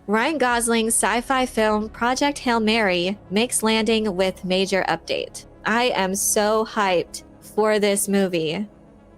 Ryan Gosling's sci-fi film Project Hail Mary makes landing with major update. I am so hyped for this movie.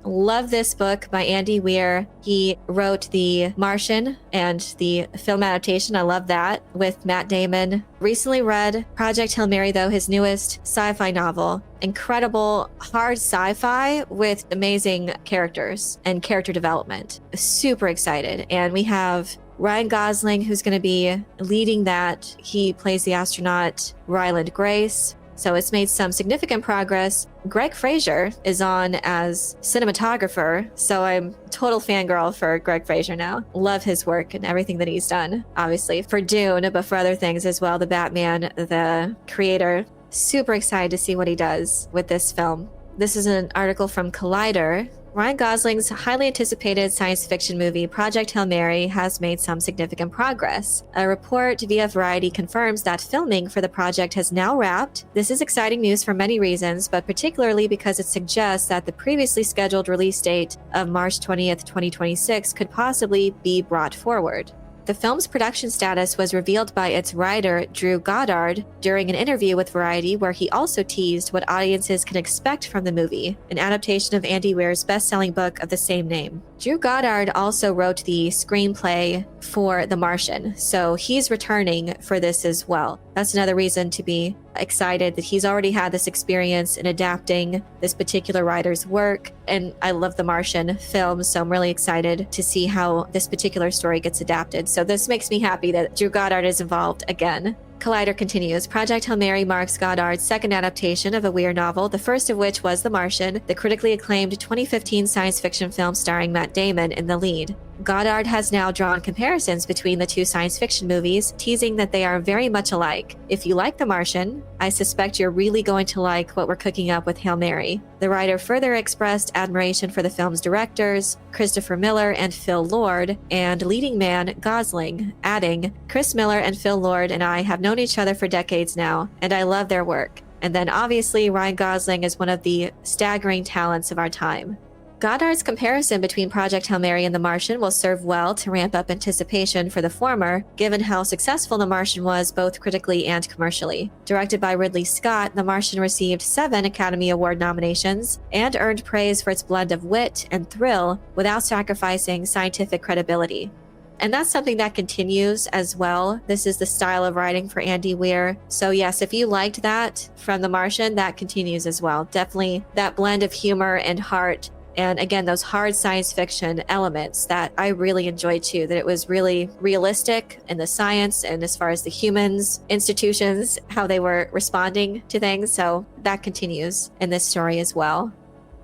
Love this book by Andy Weir. He wrote The Martian and the film adaptation. I love that with Matt Damon. Recently read Project Hail Mary, though, his newest sci-fi novel. Incredible hard sci-fi with amazing characters and character development. Super excited. And we have Ryan Gosling, who's going to be leading that. He plays the astronaut Ryland Grace. So it's made some significant progress. Greg Fraser is on as cinematographer, so I'm a total fangirl for Greg Fraser now. Love his work and everything that he's done, obviously, for Dune, but for other things as well. The Batman, the creator. Super excited to see what he does with this film. This is an article from Collider. Ryan Gosling's highly anticipated science fiction movie, Project Hail Mary, has made some significant progress. A report via Variety confirms that filming for the project has now wrapped. This is exciting news for many reasons, but particularly because it suggests that the previously scheduled release date of March 20th, 2026 could possibly be brought forward. The film's production status was revealed by its writer, Drew Goddard, during an interview with Variety, where he also teased what audiences can expect from the movie, an adaptation of Andy Weir's best-selling book of the same name. Drew Goddard also wrote the screenplay for The Martian, so he's returning for this as well. That's another reason to be excited that he's already had this experience in adapting this particular writer's work. And I love the Martian film, so I'm really excited to see how this particular story gets adapted. So this makes me happy that Drew Goddard is involved again. Collider continues. Project Hail Mary marks Goddard's second adaptation of a Weir novel, the first of which was The Martian, the critically acclaimed 2015 science fiction film starring Matt Damon in the lead. Goddard has now drawn comparisons between the two science fiction movies, teasing that they are very much alike. If you like The Martian, I suspect you're really going to like what we're cooking up with Hail Mary. The writer further expressed admiration for the film's directors, Christopher Miller and Phil Lord, and leading man Gosling, adding, Chris Miller and Phil Lord and I have known each other for decades now, and I love their work. And then obviously Ryan Gosling is one of the staggering talents of our time. Goddard's comparison between Project Hail Mary and The Martian will serve well to ramp up anticipation for the former, given how successful The Martian was both critically and commercially. Directed by Ridley Scott, The Martian received 7 Academy Award nominations and earned praise for its blend of wit and thrill without sacrificing scientific credibility. And that's something that continues as well. This is the style of writing for Andy Weir. So yes, if you liked that from The Martian, that continues as well. Definitely that blend of humor and heart. And again, those hard science fiction elements that I really enjoyed too, that it was really realistic in the science and as far as the humans, institutions, how they were responding to things. So that continues in this story as well.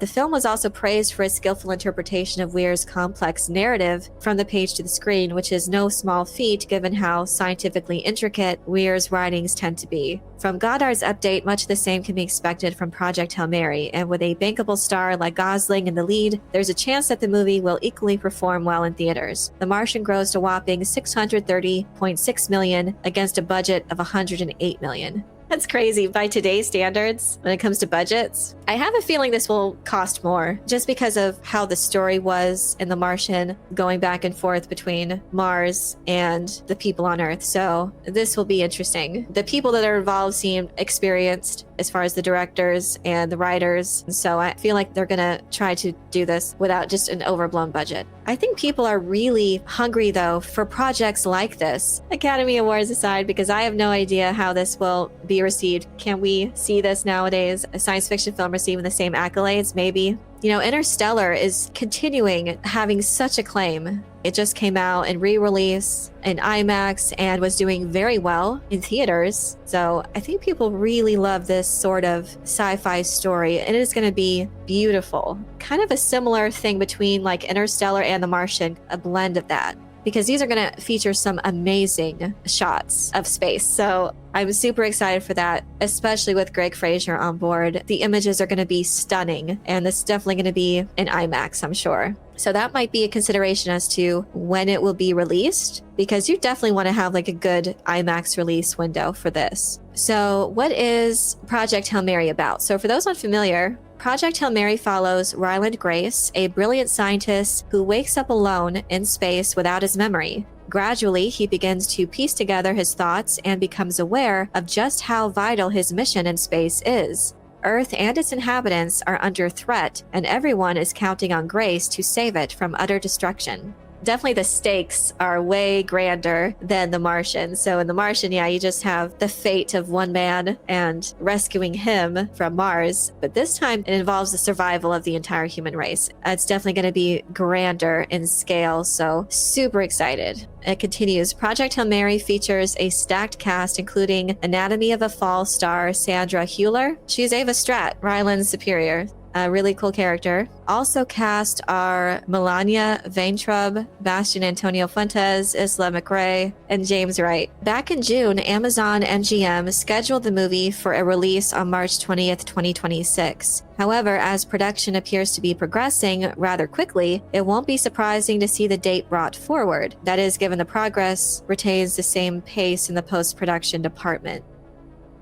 The film was also praised for its skillful interpretation of Weir's complex narrative from the page to the screen, which is no small feat given how scientifically intricate Weir's writings tend to be. From Goddard's update, much the same can be expected from Project Hail Mary, and with a bankable star like Gosling in the lead, there's a chance that the movie will equally perform well in theaters. The Martian grossed a whopping $630.6 million against a budget of $108 million. That's crazy by today's standards when it comes to budgets. I have a feeling this will cost more just because of how the story was in The Martian, going back and forth between Mars and the people on Earth. So this will be interesting. The people that are involved seem experienced as far as the directors and the writers. So I feel like they're going to try to do this without just an overblown budget. I think people are really hungry, though, for projects like this. Academy Awards aside, because I have no idea how this will be received. Can we see this nowadays? A science fiction film receiving the same accolades? Maybe. You know, Interstellar is continuing having such acclaim. It just came out in re-release in IMAX and was doing very well in theaters. So I think people really love this sort of sci-fi story, and it is going to be beautiful. Kind of a similar thing between like Interstellar and The Martian, a blend of that, because these are going to feature some amazing shots of space. So I'm super excited for that, especially with Greg Fraser on board. The images are going to be stunning, and it's definitely going to be in IMAX, I'm sure. So that might be a consideration as to when it will be released, because you definitely want to have like a good IMAX release window for this. So what is Project Hail Mary about? So for those unfamiliar, Project Hail Mary follows Ryland Grace, a brilliant scientist who wakes up alone in space without his memory. Gradually, he begins to piece together his thoughts and becomes aware of just how vital his mission in space is. Earth and its inhabitants are under threat, and everyone is counting on Grace to save it from utter destruction. Definitely the stakes are way grander than The Martian. So in The Martian, yeah, you just have the fate of one man and rescuing him from Mars. But this time it involves the survival of the entire human race. It's definitely going to be grander in scale, so super excited. It continues. Project Hail Mary features a stacked cast, including Anatomy of a Fall star Sandra Hüller. She's Ava Stratt, Ryland's superior. A really cool character. Also cast are Melania Vaintrub, Bastian Antonio Fuentes, Isla McRae, and James Wright. Back in June, Amazon and GM scheduled the movie for a release on March 20th, 2026. However, as production appears to be progressing rather quickly, it won't be surprising to see the date brought forward. That is, given the progress retains the same pace in the post-production department.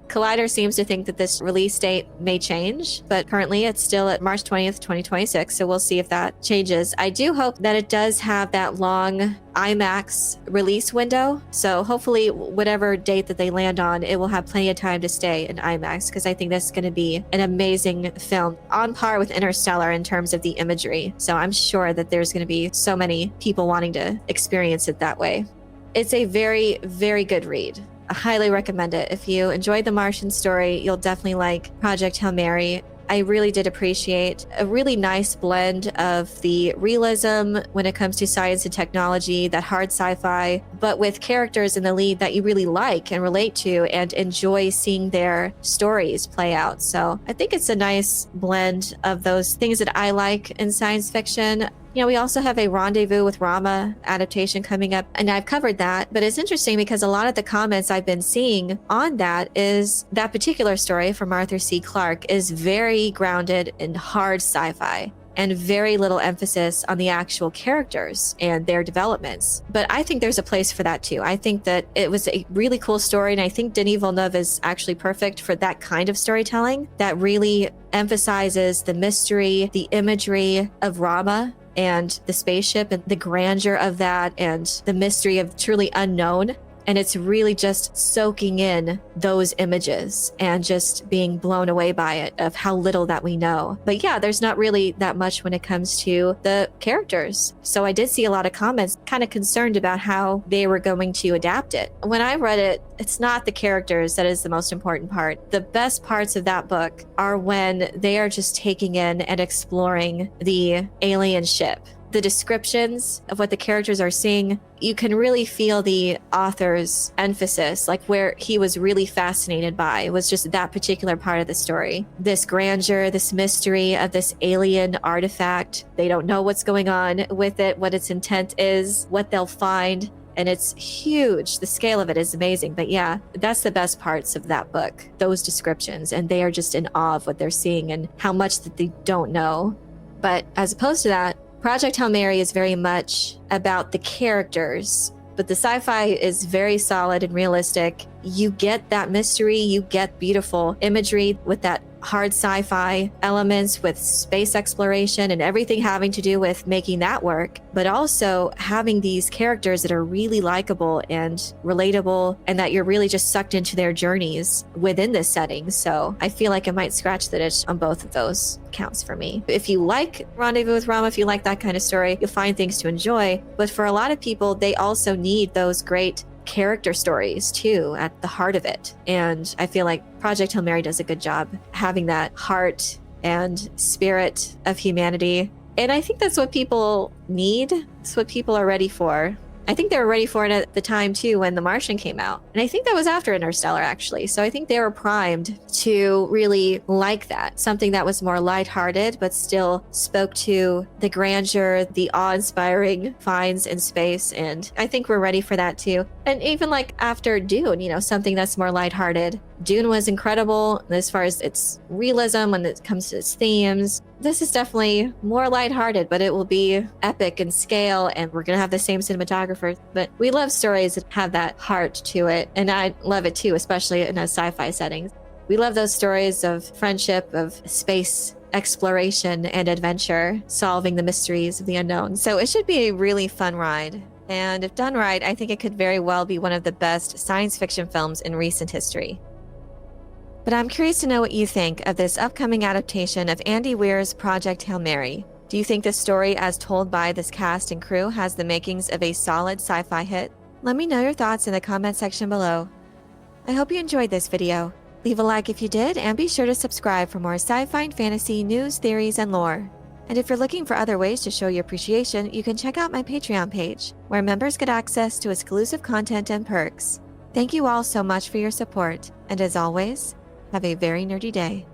Collider seems to think that this release date may change, but currently it's still at March 20th, 2026, so we'll see if that changes. I do hope that it does have that long IMAX release window, so hopefully whatever date that they land on, it will have plenty of time to stay in IMAX, because I think this is going to be an amazing film, on par with Interstellar in terms of the imagery. So I'm sure that there's going to be so many people wanting to experience it that way. It's a very, very good read. I highly recommend it. If you enjoyed The Martian story, you'll definitely like Project Hail Mary. I really did appreciate a really nice blend of the realism when it comes to science and technology, that hard sci-fi, but with characters in the lead that you really like and relate to and enjoy seeing their stories play out. So I think it's a nice blend of those things that I like in science fiction. You know, we also have a Rendezvous with Rama adaptation coming up, and I've covered that. But it's interesting because a lot of the comments I've been seeing on that is that particular story from Arthur C. Clarke is very grounded in hard sci-fi and very little emphasis on the actual characters and their developments. But I think there's a place for that too. I think that it was a really cool story, and I think Denis Villeneuve is actually perfect for that kind of storytelling that really emphasizes the mystery, the imagery of Rama and the spaceship and the grandeur of that and the mystery of truly unknown. And it's really just soaking in those images and just being blown away by it, of how little that we know. But yeah, there's not really that much when it comes to the characters. So I did see a lot of comments kind of concerned about how they were going to adapt it. When I read it, it's not the characters that is the most important part. The best parts of that book are when they are just taking in and exploring the alien ship. The descriptions of what the characters are seeing, you can really feel the author's emphasis, like where he was really fascinated by was just that particular part of the story. This grandeur, this mystery of this alien artifact. They don't know what's going on with it, what its intent is, what they'll find. And it's huge. The scale of it is amazing. But yeah, that's the best parts of that book, those descriptions. And they are just in awe of what they're seeing and how much that they don't know. But as opposed to that, Project Hail Mary is very much about the characters, but the sci-fi is very solid and realistic. You get that mystery, you get beautiful imagery with that hard sci-fi elements with space exploration and everything having to do with making that work, but also having these characters that are really likable and relatable and that you're really just sucked into their journeys within this setting. So I feel like it might scratch the itch on both of those counts for me. If you like Rendezvous with Rama, if you like that kind of story, you'll find things to enjoy. But for a lot of people, they also need those great character stories too at the heart of it. And I feel like Project Hail Mary does a good job having that heart and spirit of humanity. And I think that's what people need. It's what people are ready for. I think they were ready for it at the time too when The Martian came out. And I think that was after Interstellar actually. So I think they were primed to really like that. Something that was more lighthearted but still spoke to the grandeur, the awe-inspiring finds in space. And I think we're ready for that too. And even like after Dune, you know, something that's more lighthearted. Dune was incredible as far as its realism when it comes to its themes. This is definitely more lighthearted, but it will be epic in scale, and we're going to have the same cinematographer. But we love stories that have that heart to it, and I love it too, especially in a sci-fi setting. We love those stories of friendship, of space exploration and adventure, solving the mysteries of the unknown. So it should be a really fun ride. and if done right, I think it could very well be one of the best science fiction films in recent history. But I'm curious to know what you think of this upcoming adaptation of Andy Weir's Project Hail Mary. Do you think this story, as told by this cast and crew, has the makings of a solid sci-fi hit? Let me know your thoughts in the comment section below. I hope you enjoyed this video. Leave a like if you did, and be sure to subscribe for more sci-fi and fantasy news, theories, and lore. And if you're looking for other ways to show your appreciation, you can check out my Patreon page, where members get access to exclusive content and perks. Thank you all so much for your support, and as always, have a very nerdy day.